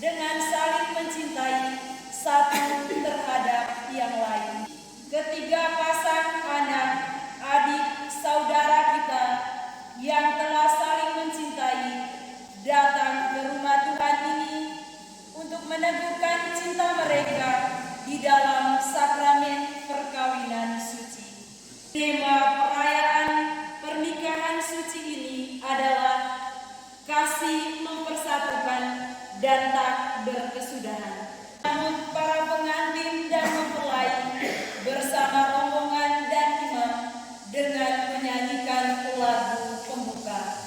dengan saling mencintai satu terhadap yang lain. Ketiga pasang anak, adik, saudara kita yang telah saling mencintai datang ke rumah Tuhan ini untuk meneguhkan cinta mereka di dalam sakramen perkawinan suci. Tema perayaan pernikahan suci ini adalah kasih mempersatukan dan tak berkesudahan. Namun para pengantin dan mempelai bersama rombongan dan imam dengan menyanyikan lagu pembuka.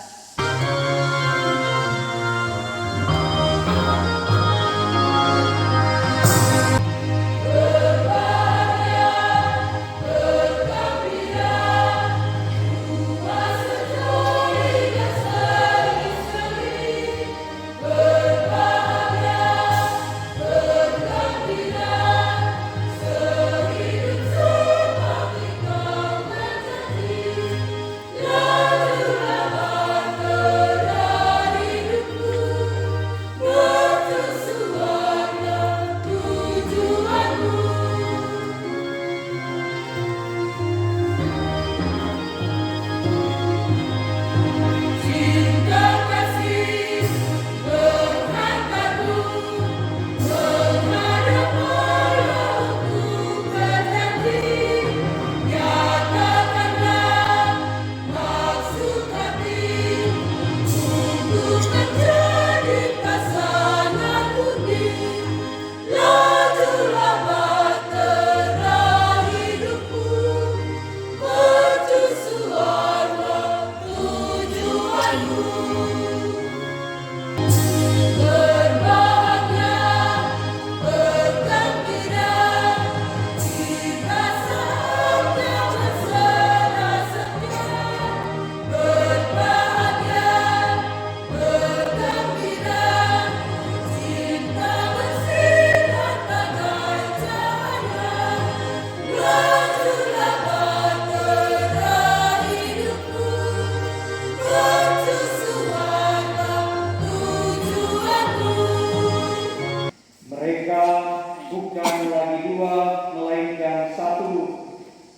Bukan lagi dua, melainkan satu.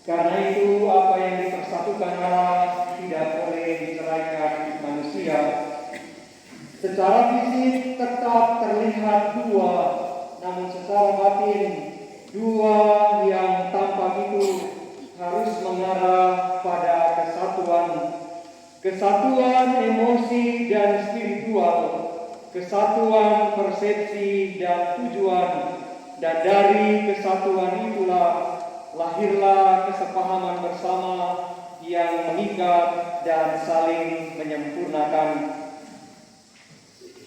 Karena itu apa yang dipersatukan Allah tidak boleh diceraikan manusia. Secara fisik tetap terlihat dua, namun secara batin dua yang tampak itu harus mengarah pada kesatuan. Kesatuan emosi dan spiritual, kesatuan persepsi dan tujuan. Dan dari kesatuan itulah lahirlah kesepahaman bersama yang mengikat dan saling menyempurnakan.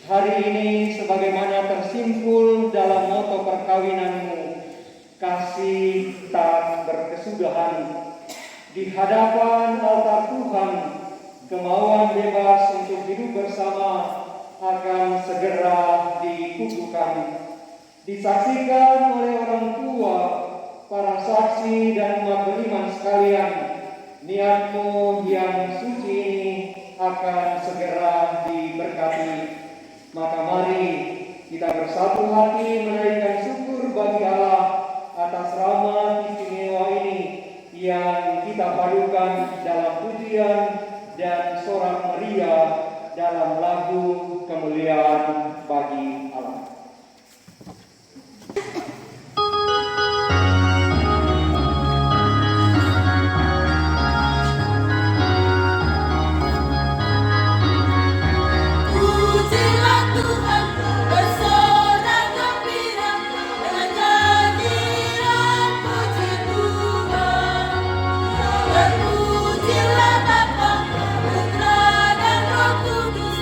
Hari ini sebagaimana tersimpul dalam moto perkawinanmu, kasih tak berkesudahan. Di hadapan altar Tuhan, kemauan bebas untuk hidup bersama akan segera dikukuhkan. Disaksikan oleh orang tua, para saksi dan umat beriman sekalian, niatmu yang suci ini akan segera diberkati. Maka mari kita bersatu hati menaikkan syukur bagi Allah atas rahmat istimewa ini yang kita padukan dalam pujian dan sorak meriah dalam lagu kemuliaan bagi Allah. Terpujilah Bapa, Putra dan Roh Kudus,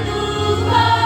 Tuhan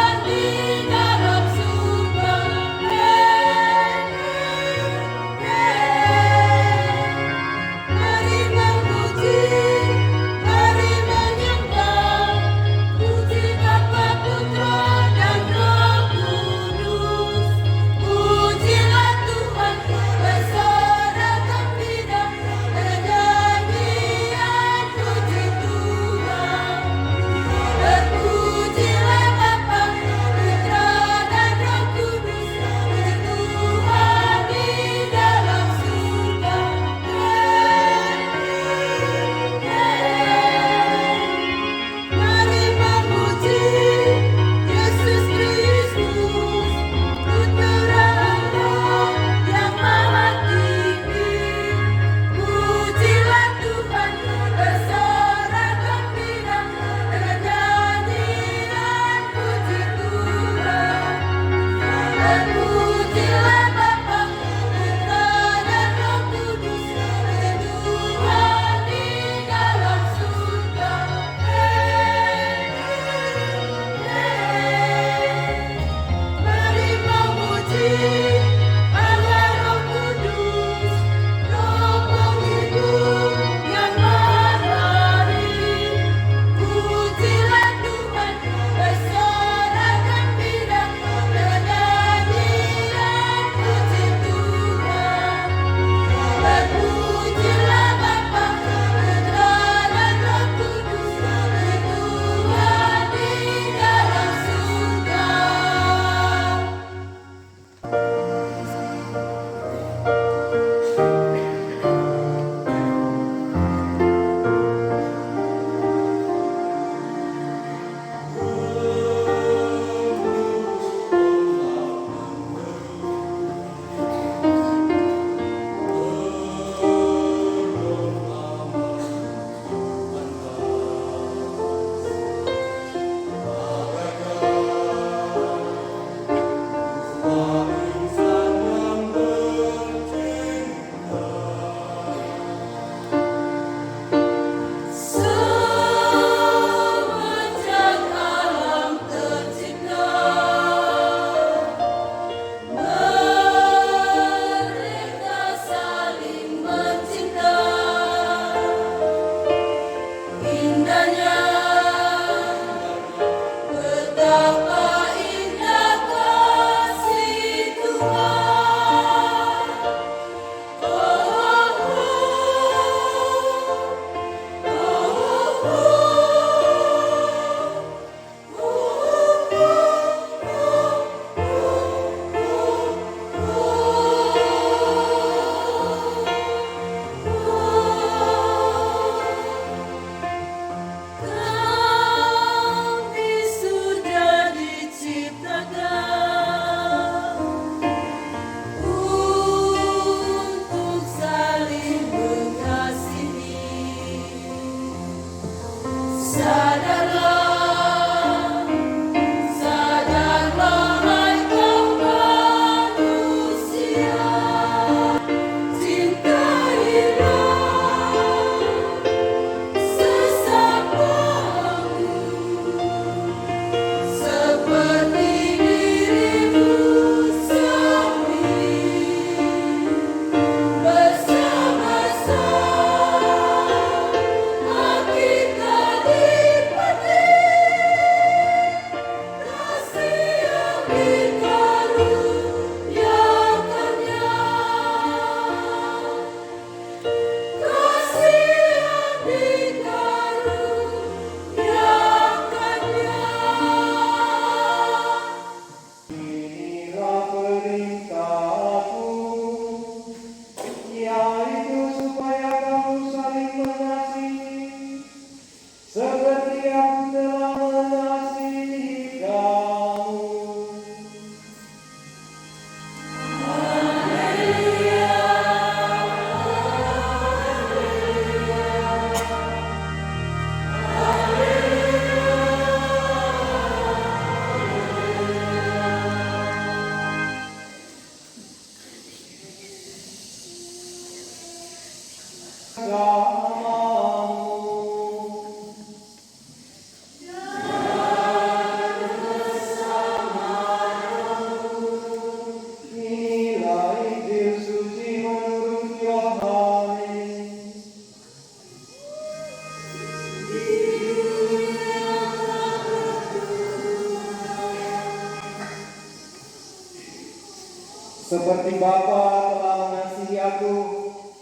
Seperti Bapa telah mengasihi aku,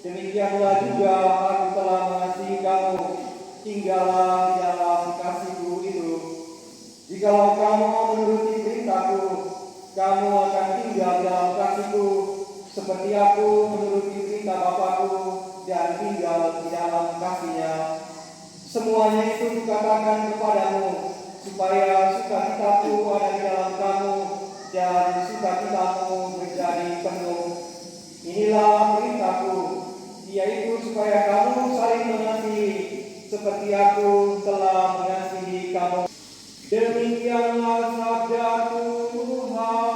demikianlah juga aku telah mengasihi kamu. Tinggallah di dalam kasih-Ku itu. Jikalau kamu menuruti perintah-Ku, kamu akan tinggal dalam kasih-Ku, seperti aku menuruti perintah Bapa-Ku dan tinggal di dalam kasih-Nya. Semuanya itu kukatakan kepadamu, supaya sukacita-Ku ada di dalam kamu dan sukacita-Mu menjadi penuh. Inilah perintah-Ku, yaitu supaya kamu saling mengasihi, seperti aku telah mengasihi kamu. Demikianlah sabda Tuhan.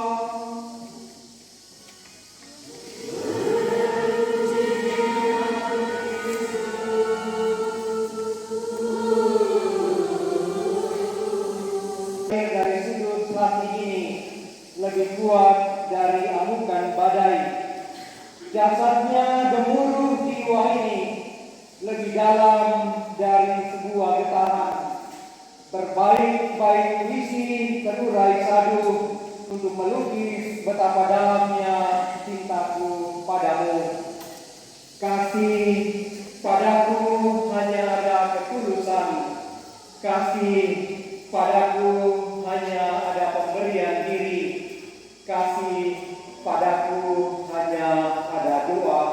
Dari sudut selatan ini lebih kuat dari amukan badai. Jasadnya gemuruh di gua ini lebih dalam dari sebuah getaran. Berbaik-baik puisi terurai sadu untuk melukis betapa dalamnya cintaku padamu. Kasih padaku hanya ada ketulusan. Kasih padaku hanya ada pemberian diri. Kasih padaku hanya ada doa.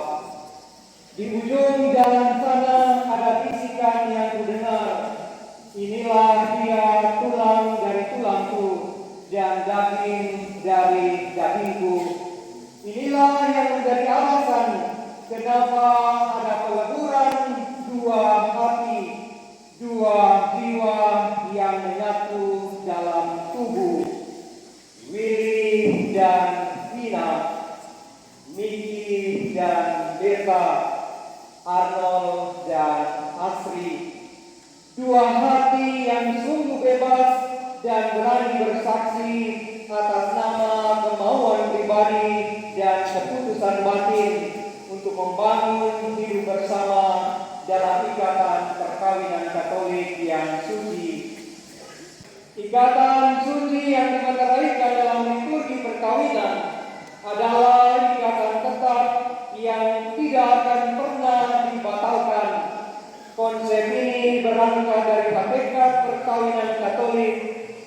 Di ujung jalan sana ada bisikan yang kudengar. Inilah dia tulang dari tulangku dan daging dari dagingku. Inilah yang menjadi alasan kenapa ada peleburan dua hati, dua jiwa yang menyatu dalam tubuh. Willy dan Vina, Miki dan Beta, Arnold dan Asri. Dua hati yang sungguh bebas dan berani bersaksi atas nama kemauan pribadi dan keputusan batin untuk membangun hidup bersama dalam ikatan perkawinan Katolik yang suci. Ikatan suci yang dimeteraikan dalam liturgi perkawinan adalah ikatan tetap yang tidak akan pernah dibatalkan. Konsep ini berangkat dari hakikat perkawinan Katolik,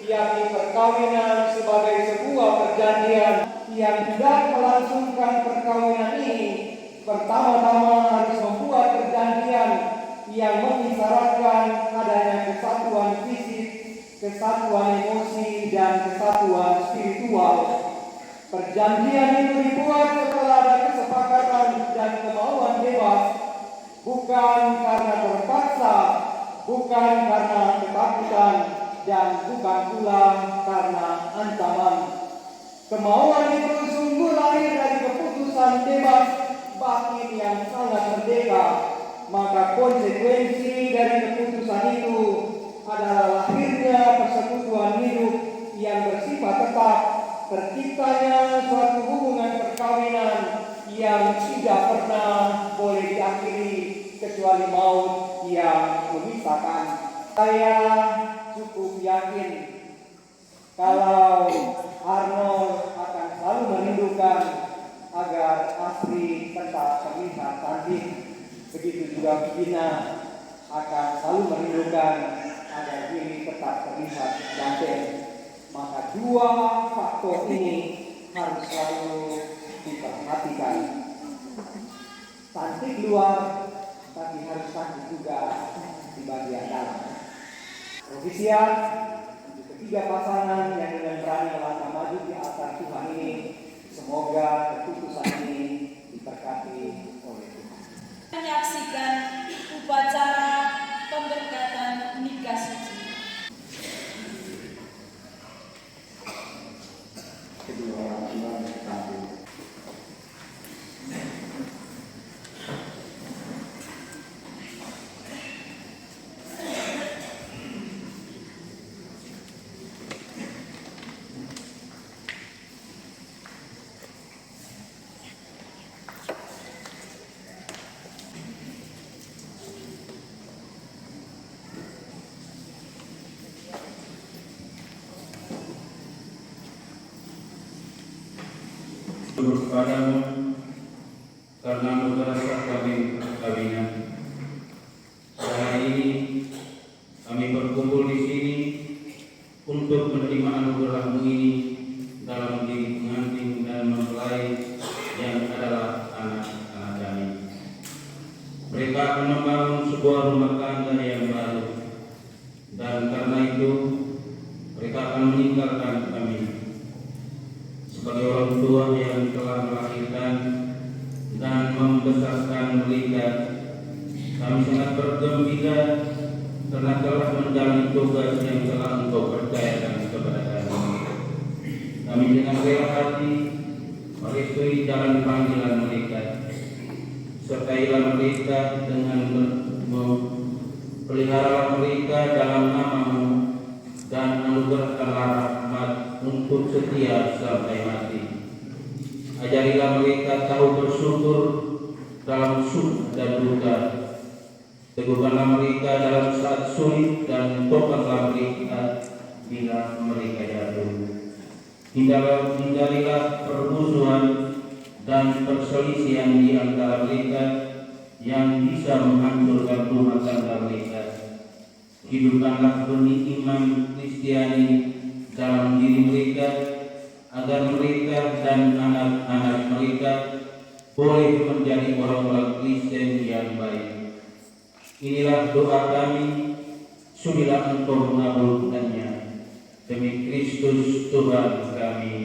yakni perkawinan sebagai sebuah perjanjian yang tidak melangsungkan perkawinan ini. Pertama-tama harus membuat perjanjian yang mengisyaratkan adanya kesatuan fisik, kesatuan emosi, dan kesatuan spiritual. Perjanjian itu dibuat setelah ada kesepakatan dan kemauan bebas, bukan karena terpaksa, bukan karena ketakutan, dan bukan pula karena ancaman. Kemauan itu sungguh lahir dari keputusan bebas batin yang sangat merdeka. Maka konsekuensi dari keputusan itu adalah lahirnya persekutuan hidup yang bersifat tetap, terciptanya suatu hubungan perkawinan yang tidak pernah boleh diakhiri kecuali maut yang memisahkan. Saya cukup yakin kalau Arnold akan selalu merindukan agar Asri tetap terlihat cantik. Begitu juga Vina akan selalu merindukan agar Willy tetap terlihat ganteng. Maka dua faktor ini harus selalu diperhatikan. Cantik luar, tapi harus cantik juga di bagian dalam. Profisiat untuk ketiga pasangan yang dengan berani melangkah maju di altar Tuhan ini, semoga keputusan ini diberkati oleh Tuhan. Menyaksikan upacara pemberkatan nikah suci. Kedua orang tua bersatu. Kepadamu karena beberapa kami perkawinan. Hari ini kami berkumpul di sini untuk menerima anugerah-Mu ini dalam diri pengantin dan mempelai yang adalah anak-anak kami. Mereka akan membangun sebuah rumah tangga yang baru, dan karena itu mereka akan meninggalkan kami. Sebagai orang tua yang telah melahirkan dan membesarkan mereka, kami sangat bergembira karena telah menjalani tugas yang telah Engkau percayakan kepada kami. Kami dengan rela hati merestui jalan panggilan mereka. Sertailah mereka dengan pelihara mereka dalam nama-Mu dan anugerahkanlah rahmat untuk setia sampai mati. Ajarilah mereka tahu bersyukur dalam suka dan duka. Teguhkanlah mereka dalam saat sulit dan topanglah mereka bila mereka jatuh. Hindarilah permusuhan dan perselisihan di antara mereka yang bisa menghancurkan rumah tangga mereka. Hidupkanlah benih iman Kristiani dalam diri mereka, agar mereka dan anak-anak mereka boleh menjadi orang-orang Kristen yang baik. Inilah doa kami, sudilah Engkau mengabulkannya. Demi Kristus Tuhan kami.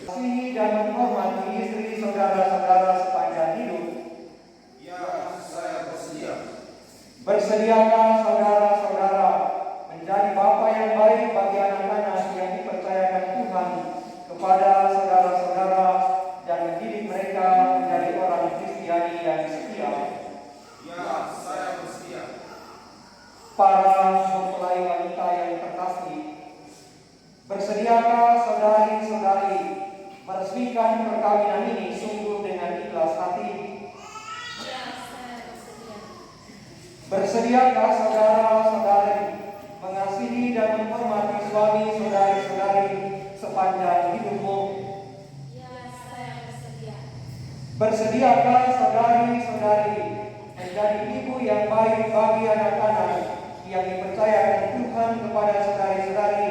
Kasih dan menghormati istri saudara-saudara sepanjang hidup. Ya, saya bersedia. Bersediakah saudara-saudara menjadi bapa yang baik bagi anak-anak yang dipercayakan Tuhan kepada saudara-saudara dan mendidik mereka menjadi orang Kristiani yang setia. Ya, saya bersedia. Para mempelai wanita yang terkasih, bersediakah saudari-saudari meresmikan perkawinan ini sungguh dengan ikhlas hati? Ya, saya bersedia. Bersediakah saudara-saudari mengasihi dan menghormati suami saudari-saudari sepanjang hidupmu? Ya, saya bersedia. Bersediakah saudari-saudari menjadi ibu yang baik bagi anak-anak yang dipercayakan Tuhan kepada saudari-saudari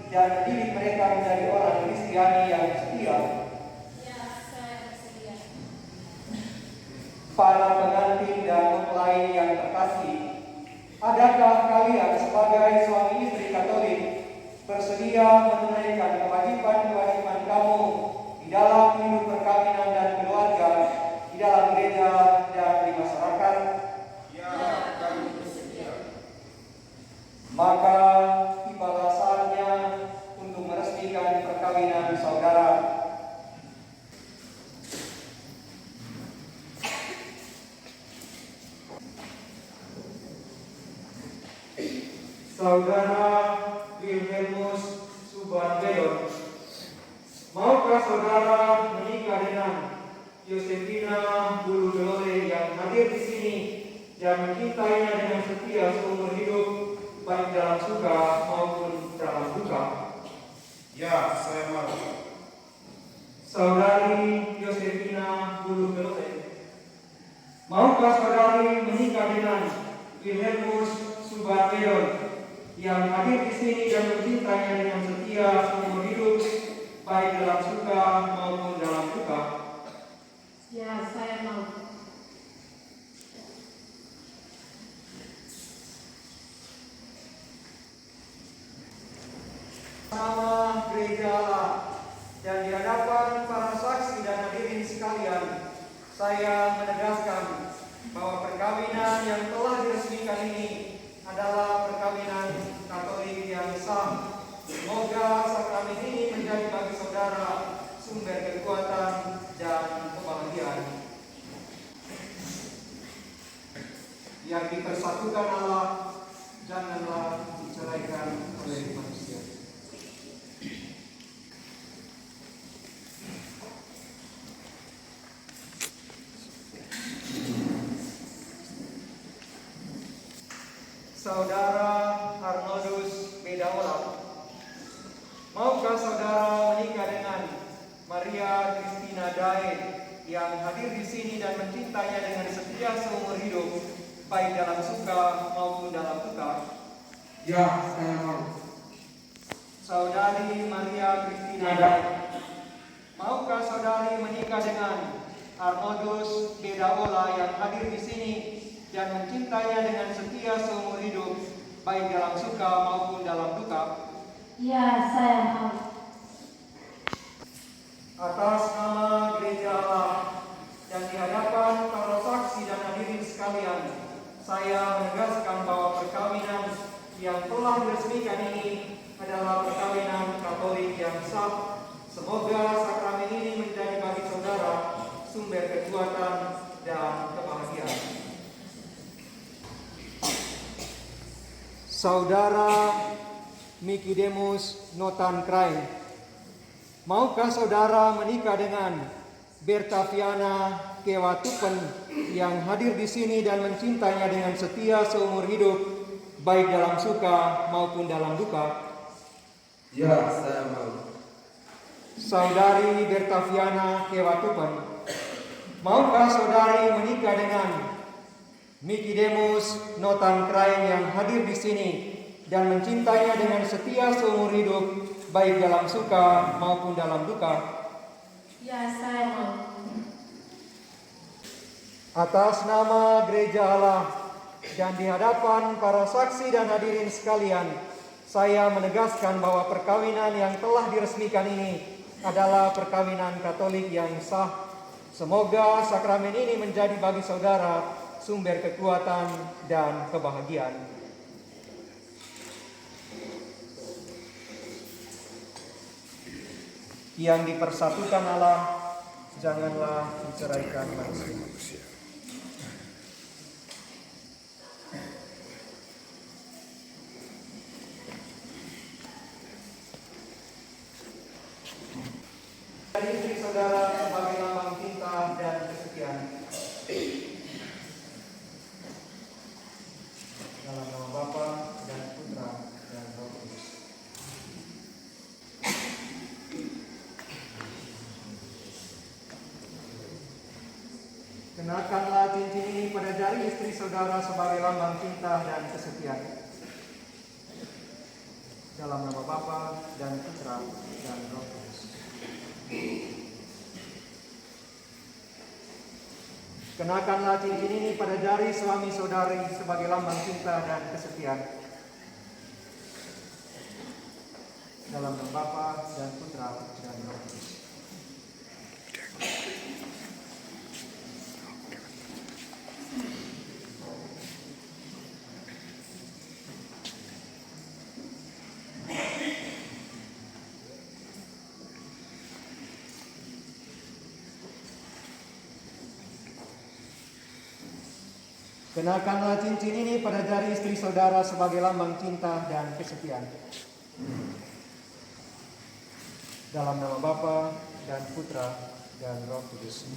dan mendidik mereka menjadi orang Kristiani yang setia? Ya, saya bersedia. Para pengantin dan mempelai yang terkasih, adakah kalian sebagai suami istri Katolik bersedia menunaikan kewajiban-kewajiban kamu di dalam hidup perkawinan dan keluarga, di dalam gereja dan di masyarakat? Ya, kami bersedia. Maka tibalah saatnya untuk meresmikan perkawinan saudara. Saudara Wilhelmus Subandedon, maukah saudara menikah dengan Yosefina Bulu Belole yang hadir di sini dan mencintainya dengan setia seumur hidup, baik dalam suka maupun dalam duka? Ya, saya mau. Saudari Yosefina Bulu Belole, maukah saudari menikah dengan Wilhelmus Subandedon yang hadir di sini dan mencintainya dengan setia seumur hidup, baik dalam suka maupun dalam duka? Ya, saya mau. Nama gereja Allah dan di hadapan para saksi dan hadirin sekalian, saya menegaskan bahwa perkawinan yang telah diresmikan ini adalah perkawinan Katolik yang sah. Semoga sakramen ini menjadi bagi saudara sumber kekuatan dan kebahagiaan. Yang dipersatukan Allah janganlah diceraikan oleh manusia. Saudara Arnoldus Bedaola. Maukah saudara menikah dengan Maria Christina Dae yang hadir di sini dan mencintainya dengan setia seumur hidup, baik dalam suka maupun dalam duka? Ya, saya mau. Saudari Maria Christina Dae. Maukah saudari menikah dengan Arnoldus Bedaola yang hadir di sini dan mencintainya dengan setia seumur hidup, baik dalam suka maupun dalam duka? Ya, saya mau. Atas nama Gereja Allah dan di hadapan para saksi dan hadirin sekalian, saya menegaskan bahwa perkawinan yang telah diresmikan ini adalah perkawinan Katolik yang sah. Semoga sakramen ini menjadi bagi saudara sumber kekuatan dan kebahagiaan. Saudara Mikidemus Notan Krain, maukah saudara menikah dengan Bertaviana Kewatupen yang hadir di sini dan mencintainya dengan setia seumur hidup, baik dalam suka maupun dalam duka? Ya, saya mau. Saudari Bertaviana Kewatupen, maukah saudari menikah dengan Mikidemus Notan Krain yang hadir di sini dan mencintainya dengan setia seumur hidup, baik dalam suka maupun dalam duka? Ya, saya mau. Atas nama Gereja Allah dan di hadapan para saksi dan hadirin sekalian, saya menegaskan bahwa perkawinan yang telah diresmikan ini adalah perkawinan Katolik yang sah. Semoga sakramen ini menjadi bagi saudara sumber kekuatan dan kebahagiaan. Yang dipersatukan Allah, janganlah diceraikan manusia. Dari istri saudara sebagai lambang cinta dan kesetiaan. Dalam nama Bapa dan Putra dan Roh Kudus. Kenakanlah cincin ini pada jari istri saudara sebagai lambang cinta dan kesetiaan. Dalam nama Bapa dan Putra dan Roh Kudus. Kenakanlah cincin ini pada jari suami saudari sebagai lambang cinta dan kesetiaan. Dalam nama Bapa dan Putra dan Roh Kudus. Kenakanlah cincin ini pada jari istri saudara sebagai lambang cinta dan kesetiaan. Dalam nama Bapa dan Putra dan Roh Kudus.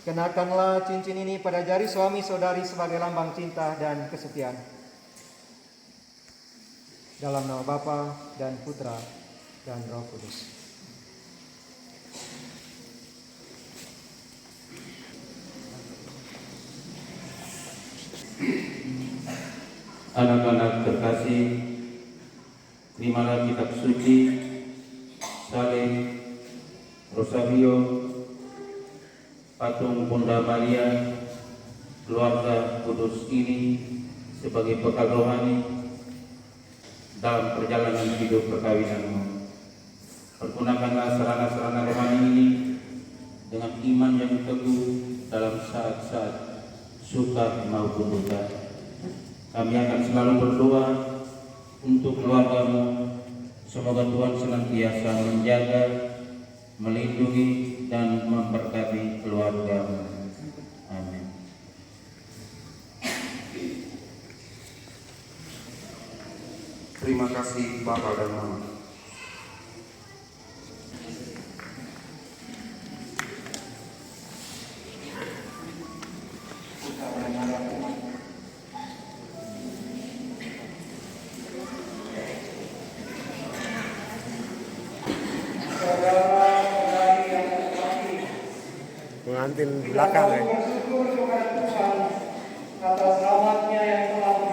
Kenakanlah cincin ini pada jari suami saudari sebagai lambang cinta dan kesetiaan. Dalam nama Bapa dan Putra dan Roh Kudus. Anak-anak terkasih, terimalah kitab suci, salib, rosario, patung Bunda Maria, keluarga kudus ini sebagai bekal rohani dalam perjalanan hidup perkawinanmu. Pergunakanlah sarana-sarana rohani ini dengan iman yang teguh dalam saat-saat suka maupun duka. Kami akan selalu berdoa untuk keluargamu. Semoga Tuhan senantiasa menjaga, melindungi, dan memberkati keluargamu. Amin. Terima kasih Bapa dan Mama. pengantin belakang ya. Bersyukur kepada Tuhan atas rahmatnya yang telah